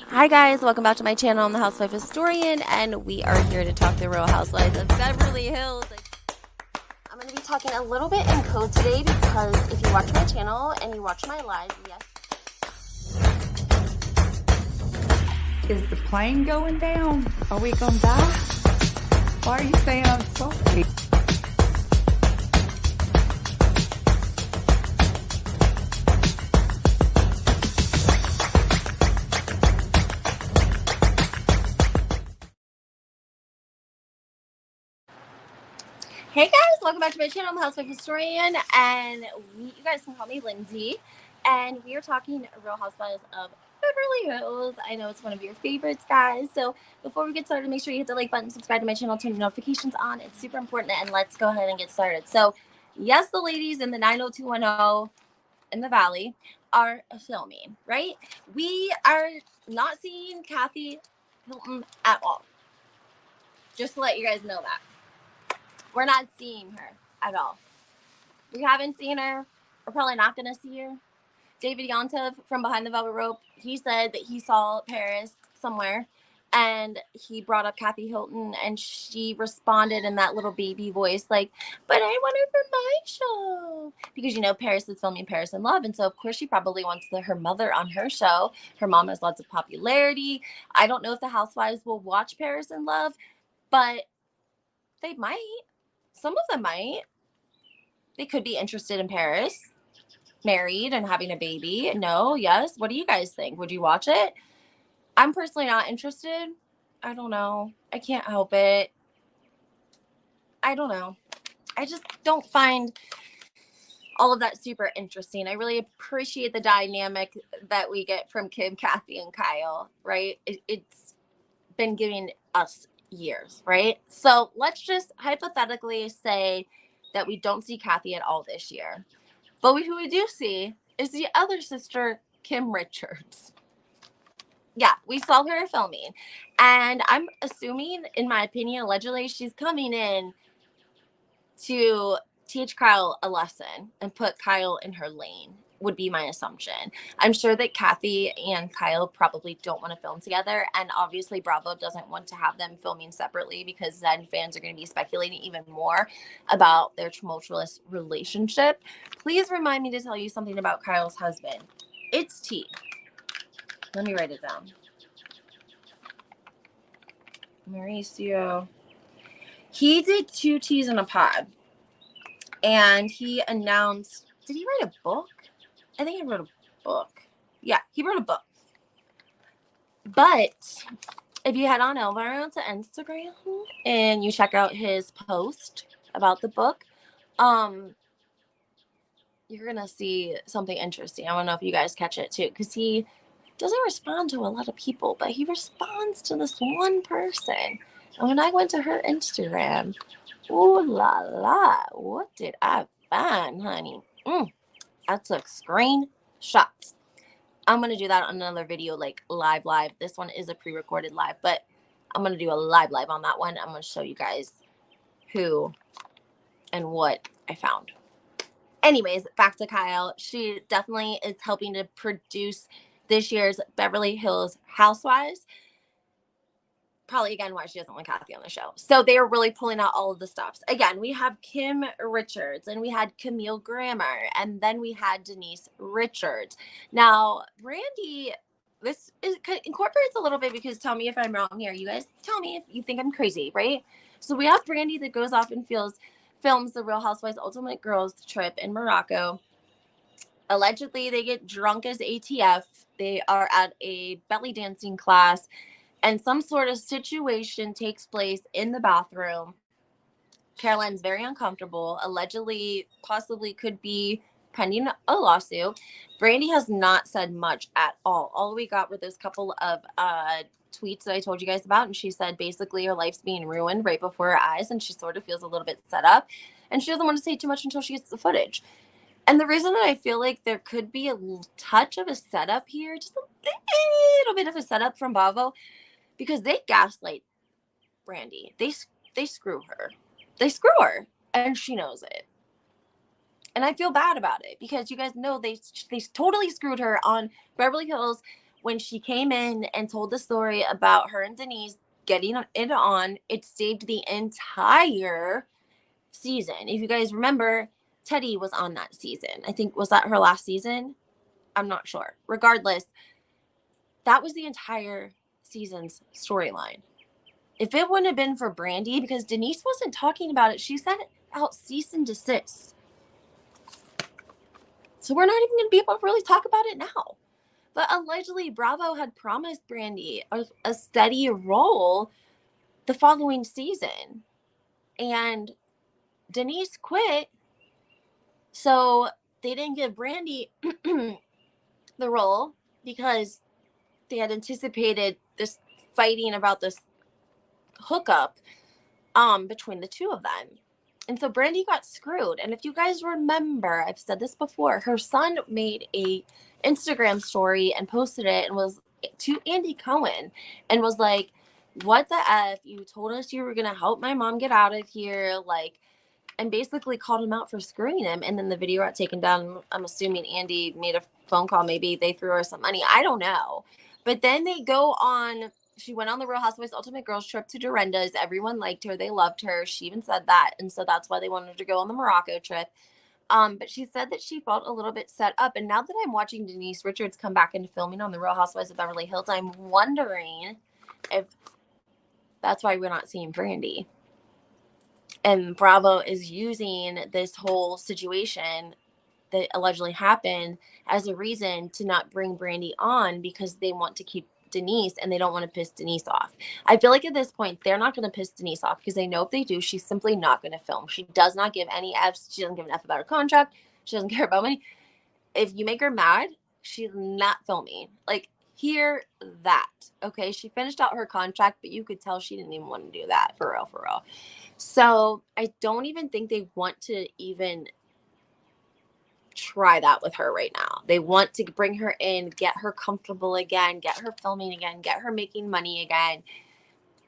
Hi guys, welcome back to my channel. I'm the Housewife Historian, and we are here to talk the Real Housewives of Beverly Hills. I'm going to be talking a little bit in code today because if you watch my channel and you watch my live, yes. Is the plane going down? Are we gonna die? Why are you saying I'm sorry? Hey guys, welcome back to my channel. I'm the Housewife Historian, and you guys can call me Lindsay. And we are talking Real Housewives of Beverly Hills. I know it's one of your favorites, guys. So before we get started, make sure you hit the like button, subscribe to my channel, turn your notifications on. It's super important, and let's go ahead and get started. So yes, the ladies in the 90210 in the Valley are filming, right? We are not seeing Kathy Hilton at all. Just to let you guys know that. We're not seeing her at all. We haven't seen her. We're probably not going to see her. David Yontef from Behind the Velvet Rope, he said that he saw Paris somewhere, and he brought up Kathy Hilton, and she responded in that little baby voice like, but I want her for my show. Because, you know, Paris is filming Paris in Love, and so, of course, she probably wants her mother on her show. Her mom has lots of popularity. I don't know if the Housewives will watch Paris in Love, but they might. Some of them might. They could be interested in Paris, married and having a baby. No, yes. What do you guys think? Would you watch it? I'm personally not interested. I don't know. I can't help it. I don't know. I just don't find all of that super interesting. I really appreciate the dynamic that we get from Kim, Kathy, and Kyle, right? It's been giving us years, right? So let's just hypothetically say that we don't see Kathy at all this year. But who we do see is the other sister, Kim Richards. Yeah, we saw her filming. And I'm assuming, in my opinion, allegedly, she's coming in to teach Kyle a lesson and put Kyle in her lane, would be my assumption. I'm sure that Kathy and Kyle probably don't want to film together. And obviously, Bravo doesn't want to have them filming separately because then fans are going to be speculating even more about their tumultuous relationship. Please remind me to tell you something about Kyle's husband. It's T. Let me write it down. Mauricio. He did 2 T's in a pod. And he announced, did he write a book? I think he wrote a book. Yeah, he wrote a book. But if you head on over to Instagram and you check out his post about the book, you're going to see something interesting. I don't know if you guys catch it too, because he doesn't respond to a lot of people, but he responds to this one person. And when I went to her Instagram, ooh la la, what did I find, honey? I took screenshots. I'm going to do that on another video, like live. This one is a pre-recorded live, but I'm going to do a live on that one. I'm going to show you guys who and what I found. Anyways, back to Kyle. She definitely is helping to produce this year's Beverly Hills Housewives. Probably, again, why she doesn't want Kathy on the show. So they are really pulling out all of the stops. Again, we have Kim Richards, and we had Camille Grammer, and then we had Denise Richards. Now, Brandi, this incorporates a little bit, because tell me if I'm wrong here. You guys tell me if you think I'm crazy, right? So we have Brandi that goes off and films the Real Housewives Ultimate Girls Trip in Morocco. Allegedly, they get drunk as ATF. They are at a belly dancing class, and some sort of situation takes place in the bathroom. Caroline's very uncomfortable, allegedly, possibly could be pending a lawsuit. Brandi has not said much at all. All we got were those couple of tweets that I told you guys about, and she said basically her life's being ruined right before her eyes, and she sort of feels a little bit set up, and she doesn't want to say too much until she gets the footage. And the reason that I feel like there could be a touch of a setup here, just a little bit of a setup from Bravo, because they gaslight Brandi. They screw her. They screw her, and she knows it. And I feel bad about it because you guys know they totally screwed her on Beverly Hills when she came in and told the story about her and Denise getting it on. It saved the entire season. If you guys remember, Teddy was on that season. I think, was that her last season? I'm not sure. Regardless, that was the entire season's storyline. If it wouldn't have been for Brandi, because Denise wasn't talking about it, she sent out cease and desist. So we're not even going to be able to really talk about it now. But allegedly, Bravo had promised Brandi a steady role the following season. And Denise quit. So they didn't give Brandi the role because they had anticipated this fighting about this hookup between the two of them. And so Brandi got screwed. And if you guys remember, I've said this before, her son made a Instagram story and posted it and was to Andy Cohen and was like, what the F? You told us you were going to help my mom get out of here. Like, and basically called him out for screwing him. And then the video got taken down. I'm assuming Andy made a phone call. Maybe they threw her some money. I don't know. But then they go on. She went on the Real Housewives Ultimate Girls trip to Dorinda's. Everyone liked her. They loved her. She even said that. And so that's why they wanted her to go on the Morocco trip. But she said that she felt a little bit set up. And now that I'm watching Denise Richards come back into filming on the Real Housewives of Beverly Hills, I'm wondering if that's why we're not seeing Brandi. And Bravo is using this whole situation that allegedly happened as a reason to not bring Brandi on because they want to keep Denise and they don't want to piss Denise off. I feel like at this point, they're not going to piss Denise off because they know if they do, she's simply not going to film. She does not give any Fs. She doesn't give an F about her contract. She doesn't care about money. If you make her mad, she's not filming. Like, hear that. Okay. She finished out her contract, but you could tell she didn't even want to do that for real, for real. So I don't even think they want to even try that with her right now. They want to bring her in, get her comfortable again, get her filming again, get her making money again.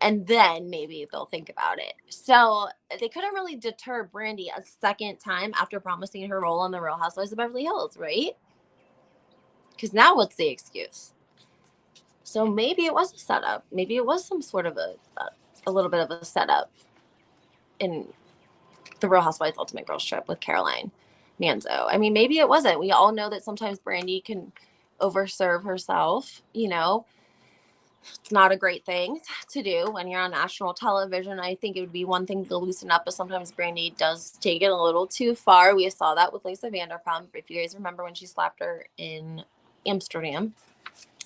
And then maybe they'll think about it. So they couldn't really deter Brandi a second time after promising her role on the Real Housewives of Beverly Hills, right? Because now what's the excuse? So maybe it was a setup. Maybe it was some sort of a little bit of a setup in the Real Housewives Ultimate Girls trip with Caroline Manzo. I mean, maybe it wasn't. We all know that sometimes Brandi can overserve herself. You know, it's not a great thing to do when you're on national television. I think it would be one thing to loosen up, but sometimes Brandi does take it a little too far. We saw that with Lisa Vanderpump. If you guys remember when she slapped her in Amsterdam.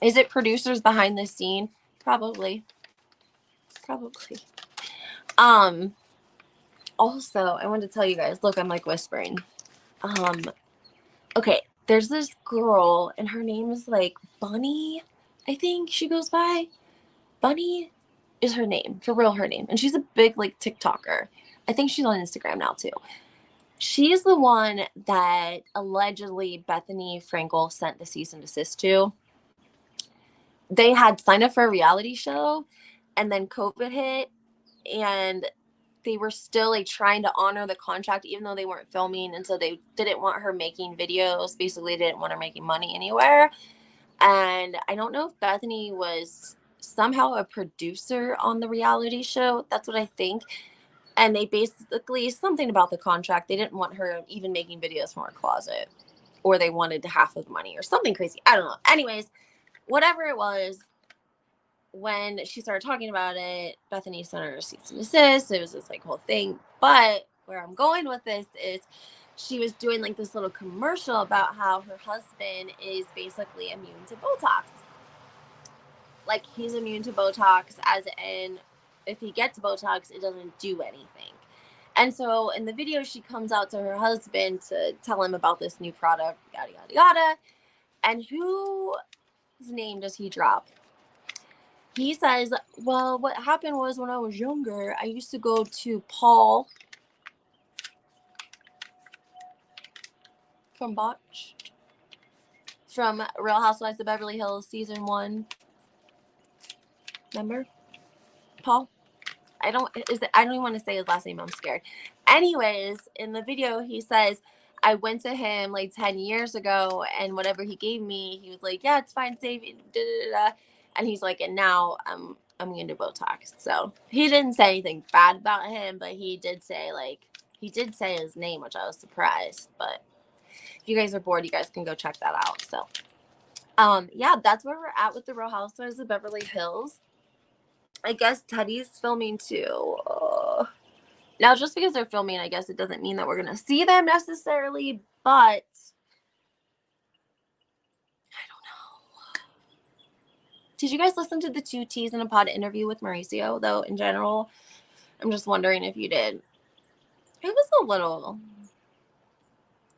Is it producers behind the scene? Probably. Also, I wanted to tell you guys, look, I'm like whispering. Okay, there's this girl and her name is like Bunny, I think she goes by. Bunny is her name, for real, her name. And she's a big like TikToker. I think she's on Instagram now too. She's the one that allegedly Bethany Frankel sent the cease and desist to. They had signed up for a reality show and then COVID hit and they were still like trying to honor the contract even though they weren't filming. And so they didn't want her making videos. Basically, they didn't want her making money anywhere. And I don't know if Bethany was somehow a producer on the reality show. That's what I think. And they basically, something about the contract, they didn't want her even making videos from her closet. Or they wanted half of the money or something crazy. I don't know. Anyways, whatever it was, when she started talking about it, Bethany sent her a cease and desist. It was this like whole thing. But where I'm going with this is she was doing like this little commercial about how her husband is basically immune to Botox. Like he's immune to Botox, as in if he gets Botox, it doesn't do anything. And so in the video, she comes out to her husband to tell him about this new product, yada, yada, yada. And whose name does he drop? He says, well, what happened was when I was younger, I used to go to Paul from RHOBH, from Real Housewives of Beverly Hills, season 1. Remember? Paul? I don't even want to say his last name. I'm scared. Anyways, in the video, he says, I went to him like 10 years ago, and whatever he gave me, he was like, yeah, it's fine, save it, da, da, da, da. And he's like, and now I'm gonna do Botox. So he didn't say anything bad about him, but he did say his name, which I was surprised. But if you guys are bored, you guys can go check that out. So yeah, that's where we're at with the Real Housewives of Beverly Hills. I guess Teddy's filming too. Now, just because they're filming, I guess it doesn't mean that we're going to see them necessarily, but I don't know. Did you guys listen to the 2 T's in a Pod interview with Mauricio, though, in general? I'm just wondering if you did. It was a little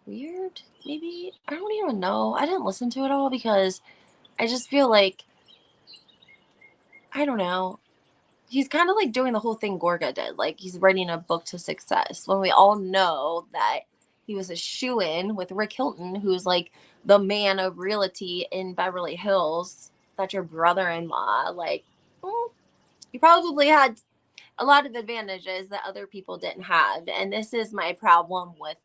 weird, maybe. I don't even know. I didn't listen to it all because I just feel like, I don't know. He's kind of like doing the whole thing Gorga did. Like, he's writing a book to success when we all know that he was a shoo-in with Rick Hilton, who's like the man of realty in Beverly Hills. That's your brother-in-law. Like, he probably had a lot of advantages that other people didn't have. And this is my problem with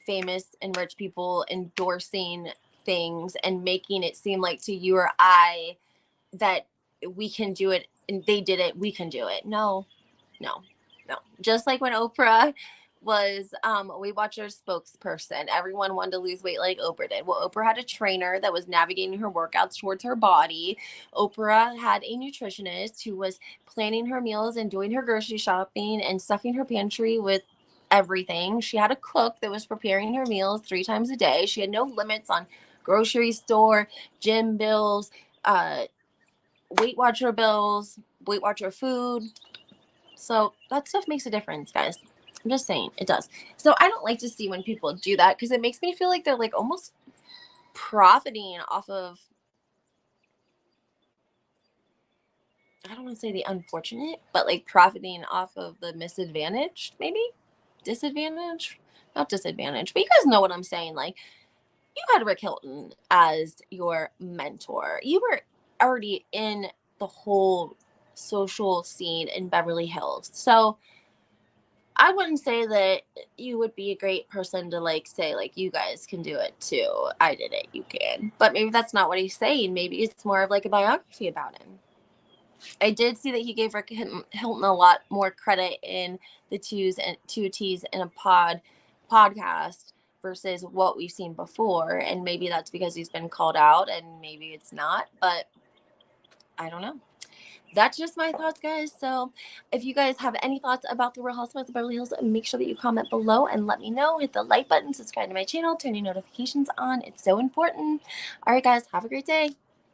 famous and rich people endorsing things and making it seem like to you or I that we can do it and they did it, we can do it. No. Just like when Oprah was Weight Watchers spokesperson, everyone wanted to lose weight like Oprah did. Well, Oprah had a trainer that was navigating her workouts towards her body. Oprah had a nutritionist who was planning her meals and doing her grocery shopping and stuffing her pantry with everything. She had a cook that was preparing her meals 3 times a day. She had no limits on grocery store, gym bills, Weight Watcher bills, Weight Watcher food. So that stuff makes a difference, guys. I'm just saying, it does. So I don't like to see when people do that because it makes me feel like they're like almost profiting off of, I don't want to say the unfortunate, but like profiting off of the misadvantaged, maybe? Disadvantage? Not disadvantage, but you guys know what I'm saying. Like, you had Rick Hilton as your mentor. You were already in the whole social scene in Beverly Hills. So I wouldn't say that you would be a great person to like say like you guys can do it too. I did it, you can. But maybe that's not what he's saying. Maybe it's more of like a biography about him. I did see that he gave Rick Hilton a lot more credit in the 2 T's in a podcast versus what we've seen before. And maybe that's because he's been called out and maybe it's not, but I don't know. That's just my thoughts, guys. So if you guys have any thoughts about the Real Housewives of Beverly Hills, make sure that you comment below and let me know. Hit the like button, subscribe to my channel, turn your notifications on. It's so important. All right, guys, have a great day.